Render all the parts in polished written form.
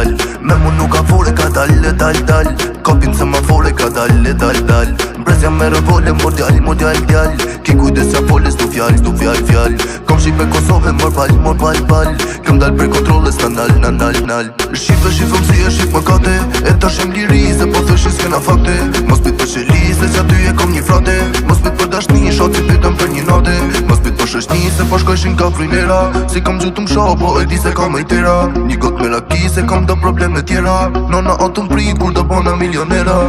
dal Me mu nuk ka fore ka dal Kopin se ma fore ka dal Mpresja me revole mor djall Ki kujdes ja foles du fjall Kom Shqipe Kosove mor bal Këm dal për kontroles nal Shqipe më si e shqip më kate E ta shem liri se po thëshi s'kena fakte Mos pit për sheli se qa ty e kom një frate Mos pit për dashni shot si pitëm për një nate Mos pit për shëshni se po shkojshin ka frinera Si kom gjutum shoh po e di se kam e tjera Një got me laki se kom do probleme tjera Nona o të mpri kur do bona milionera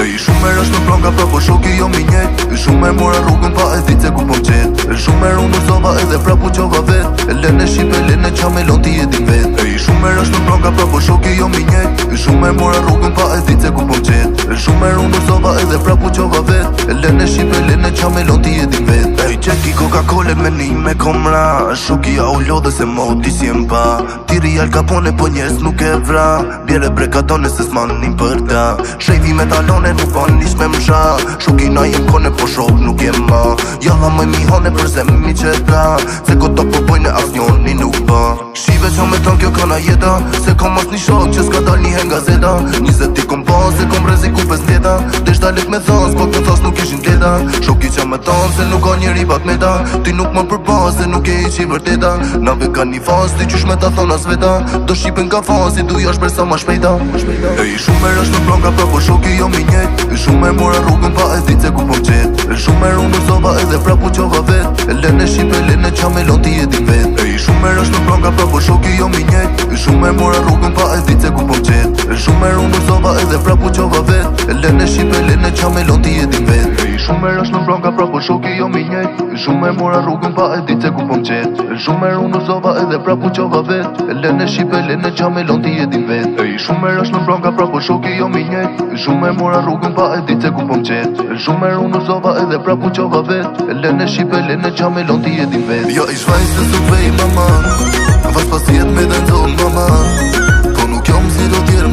E i shumer është në plonga pra po shoki jo minjet E shumer mora rrugën pa e dit se ku po qet E shumer unë nërëzova edhe pra po qova vet E lene Shqipe, lene qa me lon ti e din vet E i shumer është në plonga pra po shoki jo minjet E shumer mora rrugën pa e dit se ku po qet E shumer unë nërëzova edhe pra po qova vet E lene Shqipe, lene qa me lon ti e din vet E i qeki Coca-Cola me një me komra Shoki a u lodhe se moti si e mpa Tiri Al Capone po njerës nuk e vra Bjere brekatone se s'manin për ta Shejvi me talone nuk ban nish me msha Shoki na jem kone po shok nuk jem ma Jalla me mi hone për se mi qeta Se koto po bojne as njoni nuk ba Shqive qa me ton kjo kana jeta Se kom as një shok që s'ka dal një hen gazeta 20 ti kom pas se kom reziku 5 tjeta Desh dalit me thos po këtë thos nuk ishin tjeta Shoki qa me ton se nuk ka njeri bat meta Ti nuk më përpas se nuk e i qi vërteta Nave ka një fas ti qysh me ta thona sveta Do Shqipen ka fas i du jash për sa ma shpejta E i shumer është në plonga pra po shoki jo minjet E shumer mora rrugën pa e dit se ku po qet E shumer unë nërëzova edhe pra po qova vet E lene Shqipe, lene qa me lon ti e din vet E i shumer është në plonga pra po shoki jo minjet E shumer mora rrugën pa e dit se ku po qet E shumer unë nërëzova edhe pra po qova vet E lene Shqipe, lene qa me lon ti e din vet E i shumer është në plonga pra po shoki jo minjet E shumer mora rrugën pa e dit se ku po qet E shumer unë nërëzova edhe pra po qova vet E lene Shqipe, lene qa me lon ti e din vet E i shumer është në plonga pra po shoki jo minjet E shumer mora rrugën pa e dit se ku po qet E shumer unë nërëzova edhe pra po qova vet E lene Shqipe, lene qa me lon ti e din vet Ja i shvaj se s'u vej mama Vas pas jet me dhe ndzon mama Po nuk jom si do tjerë